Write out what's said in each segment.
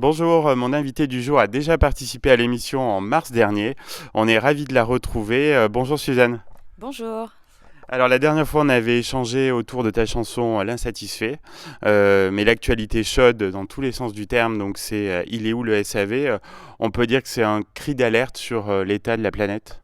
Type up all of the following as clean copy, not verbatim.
Bonjour, mon invité du jour a déjà participé à l'émission en mars dernier. On est ravis de la retrouver. Bonjour Suzanne. Bonjour. Alors la dernière fois on avait échangé autour de ta chanson L'insatisfait, mais l'actualité chaude dans tous les sens du terme, donc c'est Il est où le SAV. On peut dire que c'est un cri d'alerte sur l'état de la planète.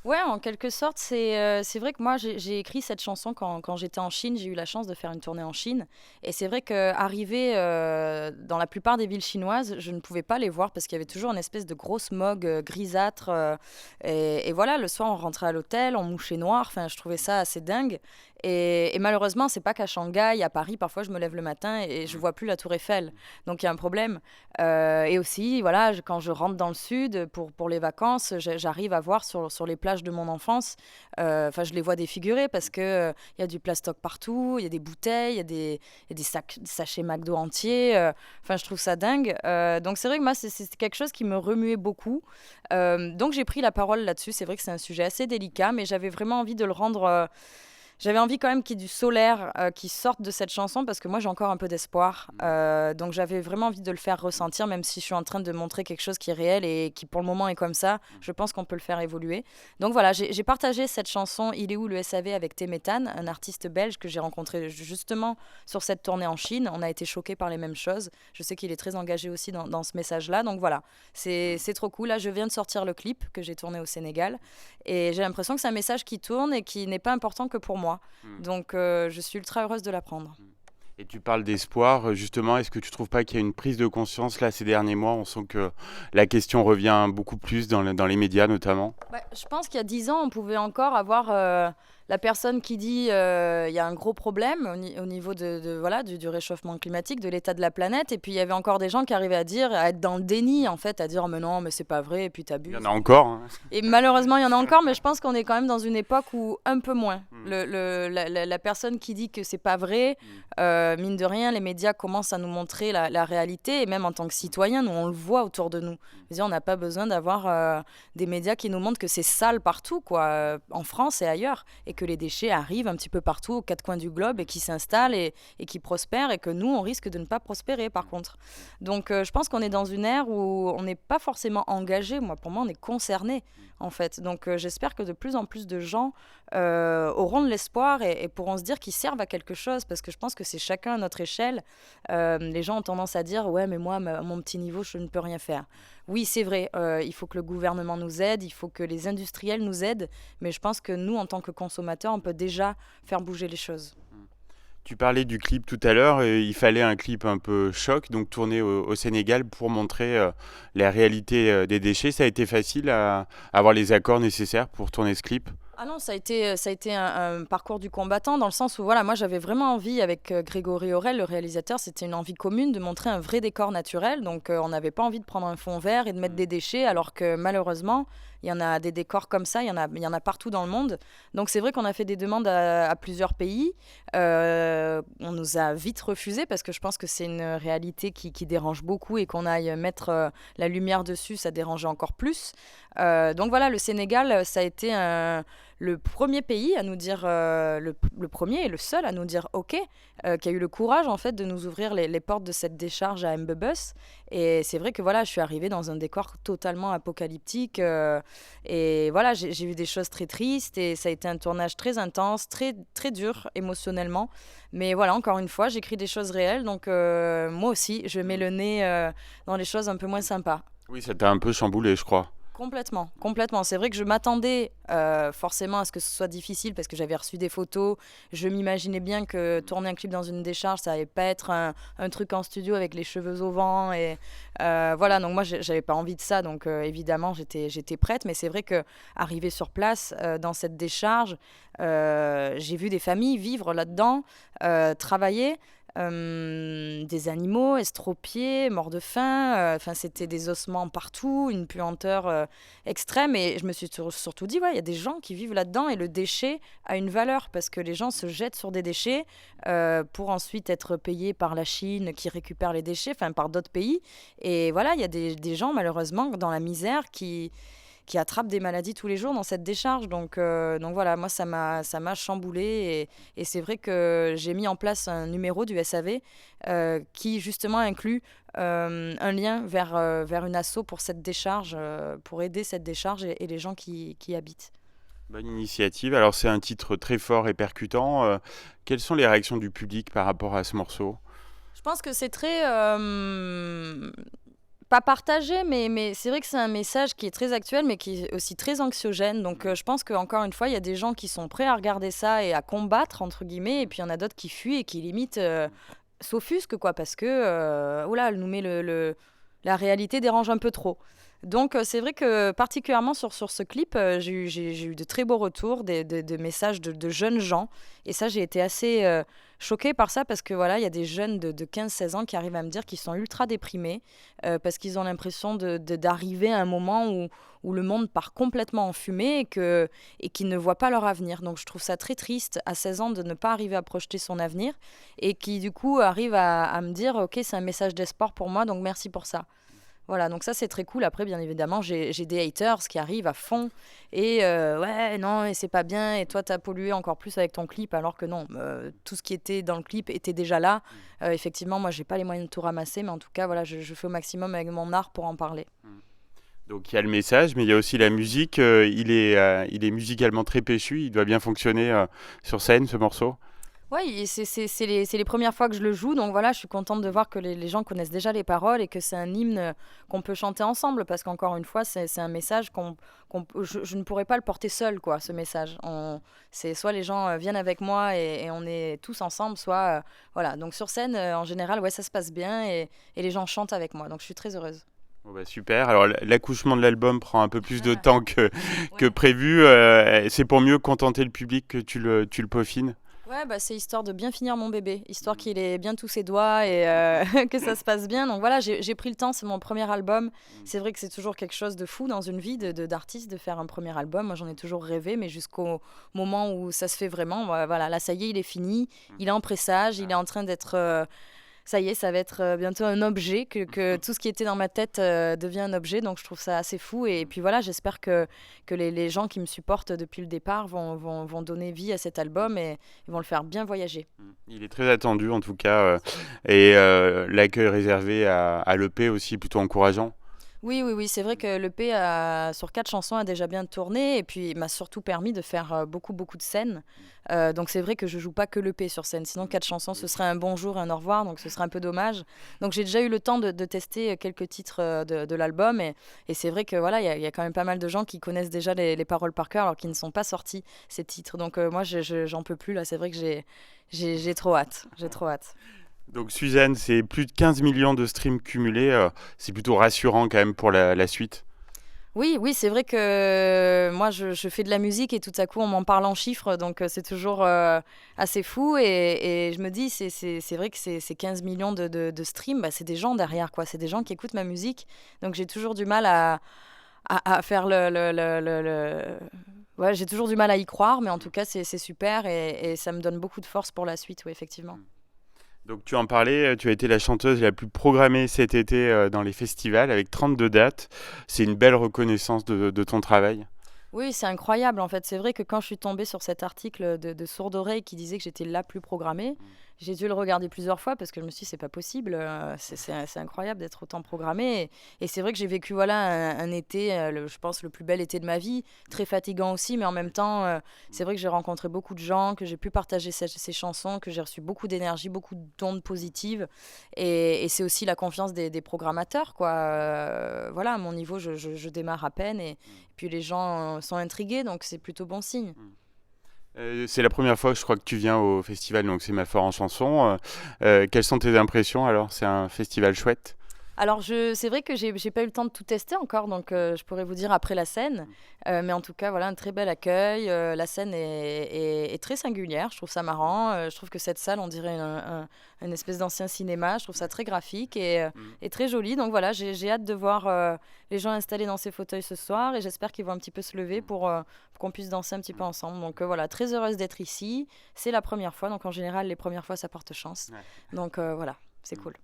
Ouais, en quelque sorte, c'est vrai que moi, j'ai écrit cette chanson quand j'étais en Chine. J'ai eu la chance de faire une tournée en Chine. Et c'est vrai qu'arrivé dans la plupart des villes chinoises, je ne pouvais pas les voir parce qu'il y avait toujours une espèce de gros smog grisâtre. Et voilà, le soir, on rentrait à l'hôtel, on mouchait noir. Enfin, je trouvais ça assez dingue. Et malheureusement, c'est pas qu'à Shanghai, à Paris, parfois je me lève le matin et je vois plus la Tour Eiffel. Donc il y a un problème. Et aussi, voilà, quand je rentre dans le sud pour les vacances, j'arrive à voir sur les plages de mon enfance, enfin, je les vois défigurées parce que il y a du plastoc partout, il y a des bouteilles, il y a des sachets McDo entiers. Enfin, je trouve ça dingue. Donc, c'est vrai que moi, c'est quelque chose qui me remuait beaucoup. Donc, j'ai pris la parole là-dessus. C'est vrai que c'est un sujet assez délicat, mais j'avais vraiment envie de le rendre. J'avais envie quand même qu'il y ait du solaire qui sorte de cette chanson parce que moi j'ai encore un peu d'espoir. Donc j'avais vraiment envie de le faire ressentir, même si je suis en train de montrer quelque chose qui est réel et qui pour le moment est comme ça. Je pense qu'on peut le faire évoluer. Donc voilà, j'ai partagé cette chanson Il est où le SAV avec Temetan, un artiste belge que j'ai rencontré justement sur cette tournée en Chine. On a été choqués par les mêmes choses. Je sais qu'il est très engagé aussi dans ce message-là. Donc voilà, c'est trop cool. Là, je viens de sortir le clip que j'ai tourné au Sénégal. Et j'ai l'impression que c'est un message qui tourne et qui n'est pas important que pour moi. Hmm. Donc je suis ultra heureuse de l'apprendre. Et tu parles d'espoir, justement, est-ce que tu trouves pas qu'il y a une prise de conscience là ces derniers mois? On sent que la question revient beaucoup plus dans les médias notamment. Bah, je pense qu'il y a 10 ans, on pouvait encore avoir la personne qui dit il y a un gros problème au niveau voilà, du réchauffement climatique, de l'état de la planète. Et puis il y avait encore des gens qui arrivaient à dire, à être dans le déni, en fait, à dire oh, mais non, mais c'est pas vrai, et puis Il y en t'abuses. a encore, hein. Et malheureusement, il y en a encore, mais je pense qu'on est quand même dans une époque où un peu moins. Hmm. La personne qui dit que c'est pas vrai, Hmm. mine de rien, les médias commencent à nous montrer la réalité, et même en tant que citoyens, nous, on le voit autour de nous. Je veux dire, on n'a pas besoin d'avoir des médias qui nous montrent que c'est sale partout, quoi, en France et ailleurs, et que les déchets arrivent un petit peu partout, aux quatre coins du globe, et qui s'installent et qui prospèrent, et que nous, on risque de ne pas prospérer, par contre. Donc, je pense qu'on est dans une ère où on n'est pas forcément engagé. Moi, pour moi, on est concerné en fait. Donc j'espère que de plus en plus de gens auront de l'espoir et pourront se dire qu'ils servent à quelque chose parce que je pense que c'est chacun à notre échelle. Les gens ont tendance à dire ouais mais moi à mon petit niveau je ne peux rien faire. Oui c'est vrai, il faut que le gouvernement nous aide, il faut que les industriels nous aident, mais je pense que nous en tant que consommateurs on peut déjà faire bouger les choses. Tu parlais du clip tout à l'heure, il fallait un clip un peu choc, donc tourné au Sénégal pour montrer la réalité des déchets. Ça a été facile à avoir les accords nécessaires pour tourner ce clip. Ah non, ça a été un parcours du combattant dans le sens où voilà, moi j'avais vraiment envie avec Grégory Aurel, le réalisateur, c'était une envie commune de montrer un vrai décor naturel. Donc on n'avait pas envie de prendre un fond vert et de mettre des déchets alors que malheureusement il y en a des décors comme ça, il y en a partout dans le monde. Donc c'est vrai qu'on a fait des demandes à plusieurs pays. On nous a vite refusé parce que je pense que c'est une réalité qui dérange beaucoup et qu'on aille mettre la lumière dessus, ça dérangeait encore plus. Donc voilà, le Sénégal, ça a été le premier pays à nous dire, le premier et le seul à nous dire OK, qui a eu le courage en fait de nous ouvrir les portes de cette décharge à Mbebus. Et c'est vrai que voilà, je suis arrivée dans un décor totalement apocalyptique. Et voilà, j'ai vu des choses très tristes et ça a été un tournage très intense, très, très dur émotionnellement. Mais voilà, encore une fois, j'écris des choses réelles. Donc moi aussi, je mets le nez dans les choses un peu moins sympas. Oui, ça t'a un peu chamboulé, je crois. Complètement, complètement. C'est vrai que je m'attendais forcément à ce que ce soit difficile parce que j'avais reçu des photos. Je m'imaginais bien que tourner un clip dans une décharge, ça allait pas être un truc en studio avec les cheveux au vent. Et voilà, donc moi, j'avais pas envie de ça. Donc évidemment, j'étais prête. Mais c'est vrai que arriver sur place dans cette décharge, j'ai vu des familles vivre là-dedans, travailler. Des animaux estropiés, morts de faim. Enfin, c'était des ossements partout, une puanteur extrême. Et je me suis surtout dit, ouais, il y a des gens qui vivent là-dedans et le déchet a une valeur parce que les gens se jettent sur des déchets pour ensuite être payés par la Chine qui récupère les déchets, enfin par d'autres pays. Et voilà, il y a des gens malheureusement dans la misère qui attrapent des maladies tous les jours dans cette décharge. Donc voilà, moi, ça m'a chamboulé. Et c'est vrai que j'ai mis en place un numéro du SAV qui, justement, inclut un lien vers une asso pour cette décharge, pour aider cette décharge et les gens qui y habitent. Bonne initiative. Alors c'est un titre très fort et percutant. Quelles sont les réactions du public par rapport à ce morceau? Je pense que c'est très... pas partagé, mais c'est vrai que c'est un message qui est très actuel, mais qui est aussi très anxiogène. Donc je pense qu'encore une fois, il y a des gens qui sont prêts à regarder ça et à combattre, entre guillemets, et puis il y en a d'autres qui fuient et qui limite s'offusquent, quoi, parce que oula, elle nous met la réalité dérange un peu trop. Donc c'est vrai que particulièrement sur ce clip, j'ai eu de très beaux retours, de messages de jeunes gens. Et ça, j'ai été assez choquée par ça parce que voilà, il y a des jeunes de 15-16 ans qui arrivent à me dire qu'ils sont ultra déprimés parce qu'ils ont l'impression d'arriver à un moment où le monde part complètement en fumée et qu'ils ne voient pas leur avenir. Donc je trouve ça très triste à 16 ans de ne pas arriver à projeter son avenir et qui du coup arrivent à me dire ok, c'est un message d'espoir pour moi, donc merci pour ça. Voilà, donc ça c'est très cool. Après, bien évidemment, j'ai des haters qui arrivent à fond et ouais, non, et c'est pas bien. Et toi, t'as pollué encore plus avec ton clip, alors que non, tout ce qui était dans le clip était déjà là. Effectivement, moi, j'ai pas les moyens de tout ramasser, mais en tout cas, voilà, je fais au maximum avec mon art pour en parler. Donc il y a le message, mais il y a aussi la musique. Il est musicalement très péchu. Il doit bien fonctionner sur scène, ce morceau. Oui, c'est les premières fois que je le joue, donc voilà, je suis contente de voir que les gens connaissent déjà les paroles et que c'est un hymne qu'on peut chanter ensemble, parce qu'encore une fois, c'est un message je ne pourrais pas le porter seul, quoi, ce message. C'est soit les gens viennent avec moi et on est tous ensemble, soit voilà. Donc sur scène, en général, ouais, ça se passe bien et les gens chantent avec moi, donc je suis très heureuse. Bon, bah, super. Alors l'accouchement de l'album prend un peu plus de temps que Ouais. prévu. C'est pour mieux contenter le public que tu le peaufines. Ouais, bah, c'est histoire de bien finir mon bébé, histoire qu'il ait bien tous ses doigts et que ça se passe bien. Donc voilà, j'ai pris le temps, c'est mon premier album. C'est vrai que c'est toujours quelque chose de fou dans une vie d'artiste de faire un premier album. Moi, j'en ai toujours rêvé, mais jusqu'au moment où ça se fait vraiment, voilà, là, ça y est, il est fini, il est en pressage, il est en train d'être... ça y est, ça va être bientôt un objet, que tout ce qui était dans ma tête devient un objet, donc je trouve ça assez fou. Et puis voilà, j'espère que les gens qui me supportent depuis le départ vont donner vie à cet album et ils vont le faire bien voyager. Il est très attendu en tout cas. Et l'accueil réservé à l'EP aussi plutôt encourageant. Oui, oui, oui, c'est vrai que l'EP sur 4 chansons a déjà bien tourné et puis il m'a surtout permis de faire beaucoup, beaucoup de scènes. Donc c'est vrai que je joue pas que l'EP sur scène, sinon 4 chansons ce serait un bonjour et un au revoir, donc ce serait un peu dommage. Donc j'ai déjà eu le temps de tester quelques titres de l'album et c'est vrai que voilà, il y a quand même pas mal de gens qui connaissent déjà les paroles par cœur alors qu'ils ne sont pas sortis ces titres. Donc moi j'en peux plus là, c'est vrai que j'ai trop hâte, j'ai trop hâte. Donc Suzanne, c'est plus de 15 millions de streams cumulés. C'est plutôt rassurant quand même pour la suite. Oui, oui, c'est vrai que moi, je fais de la musique et tout à coup, on m'en parle en chiffres, donc c'est toujours assez fou. Et je me dis, c'est vrai que ces 15 millions de streams, bah, c'est des gens derrière, quoi. C'est des gens qui écoutent ma musique. Donc j'ai toujours du mal à faire Ouais, j'ai toujours du mal à y croire, mais en tout cas, c'est super et ça me donne beaucoup de force pour la suite, oui, effectivement. Donc tu en parlais, tu as été la chanteuse la plus programmée cet été dans les festivals avec 32 dates. C'est une belle reconnaissance de ton travail. Oui, c'est incroyable en fait. C'est vrai que quand je suis tombée sur cet article de Sourde Oreille qui disait que j'étais la plus programmée, j'ai dû le regarder plusieurs fois parce que je me suis dit, c'est pas possible. C'est incroyable d'être autant programmée. Et c'est vrai que j'ai vécu voilà, un été, je pense, le plus bel été de ma vie. Très fatigant aussi, mais en même temps, c'est vrai que j'ai rencontré beaucoup de gens, que j'ai pu partager ces chansons, que j'ai reçu beaucoup d'énergie, beaucoup d'ondes positives. Et c'est aussi la confiance des programmateurs, quoi. Voilà, à mon niveau, je démarre à peine. Et puis les gens sont intrigués, donc c'est plutôt bon signe. C'est la première fois que je crois que tu viens au festival, donc c'est ma fort en chanson. Quelles sont tes impressions alors? C'est un festival chouette. Alors, c'est vrai que j'ai pas eu le temps de tout tester encore, donc je pourrais vous dire après la scène. Mais en tout cas, voilà, un très bel accueil. La scène est très singulière, je trouve ça marrant. Je trouve que cette salle, on dirait une espèce d'ancien cinéma. Je trouve ça très graphique et très joli. Donc voilà, j'ai hâte de voir les gens installés dans ces fauteuils ce soir et j'espère qu'ils vont un petit peu se lever pour qu'on puisse danser un petit peu ensemble. Donc voilà, très heureuse d'être ici. C'est la première fois, donc en général, les premières fois, ça porte chance. Ouais. Donc voilà, c'est cool.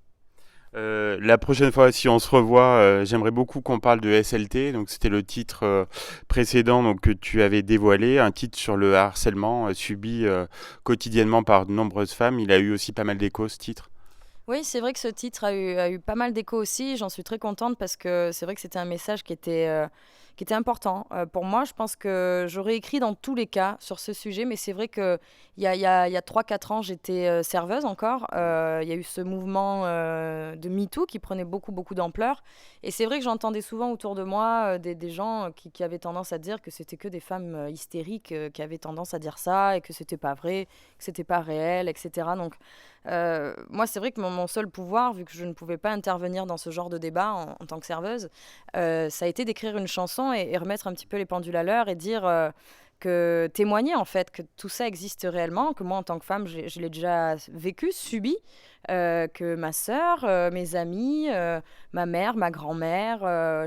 La prochaine fois, si on se revoit, j'aimerais beaucoup qu'on parle de SLT. Donc, c'était le titre précédent donc, que tu avais dévoilé, un titre sur le harcèlement subi quotidiennement par de nombreuses femmes. Il a eu aussi pas mal d'écho, ce titre. Oui, c'est vrai que ce titre a eu pas mal d'écho aussi. J'en suis très contente parce que c'est vrai que c'était un message qui était important. Pour moi, je pense que j'aurais écrit dans tous les cas sur ce sujet, mais c'est vrai qu'il y a 3-4 ans, j'étais serveuse encore. Il y a eu ce mouvement de MeToo qui prenait beaucoup, beaucoup d'ampleur. Et c'est vrai que j'entendais souvent autour de moi des gens qui avaient tendance à dire que c'était que des femmes hystériques qui avaient tendance à dire ça et que c'était pas vrai, que c'était pas réel, etc. Donc, moi, c'est vrai que mon seul pouvoir, vu que je ne pouvais pas intervenir dans ce genre de débat en tant que serveuse, ça a été d'écrire une chanson et remettre un petit peu les pendules à l'heure et dire que témoigner en fait que tout ça existe réellement, que moi en tant que femme, je l'ai déjà vécu, subi, que ma sœur, mes amis, ma mère, ma grand-mère,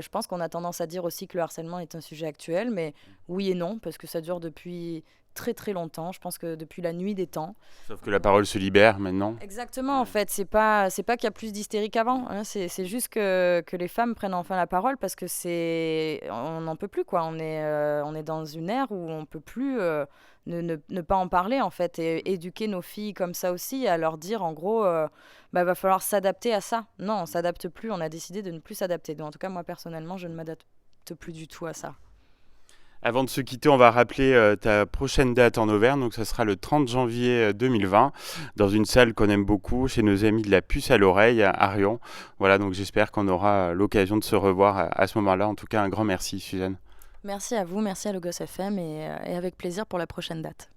je pense qu'on a tendance à dire aussi que le harcèlement est un sujet actuel, mais oui et non, parce que ça dure depuis très très longtemps, je pense que depuis la nuit des temps. Sauf que la parole se libère maintenant. Exactement, en fait, c'est pas qu'il y a plus d'hystérie qu'avant, hein, c'est juste que les femmes prennent enfin la parole parce que on n'en peut plus, quoi. On est dans une ère où on peut plus ne pas en parler, en fait, et éduquer nos filles comme ça aussi, à leur dire, en gros, bah, va falloir s'adapter à ça. Non, on s'adapte plus, on a décidé de ne plus s'adapter. Donc, en tout cas, moi, personnellement, je ne m'adapte plus du tout à ça. Avant de se quitter, on va rappeler ta prochaine date en Auvergne. Donc, ça sera le 30 janvier 2020 dans une salle qu'on aime beaucoup chez nos amis de la Puce à l'oreille à Rion. Voilà, donc j'espère qu'on aura l'occasion de se revoir à ce moment-là. En tout cas, un grand merci, Suzanne. Merci à vous, merci à Logos FM et avec plaisir pour la prochaine date.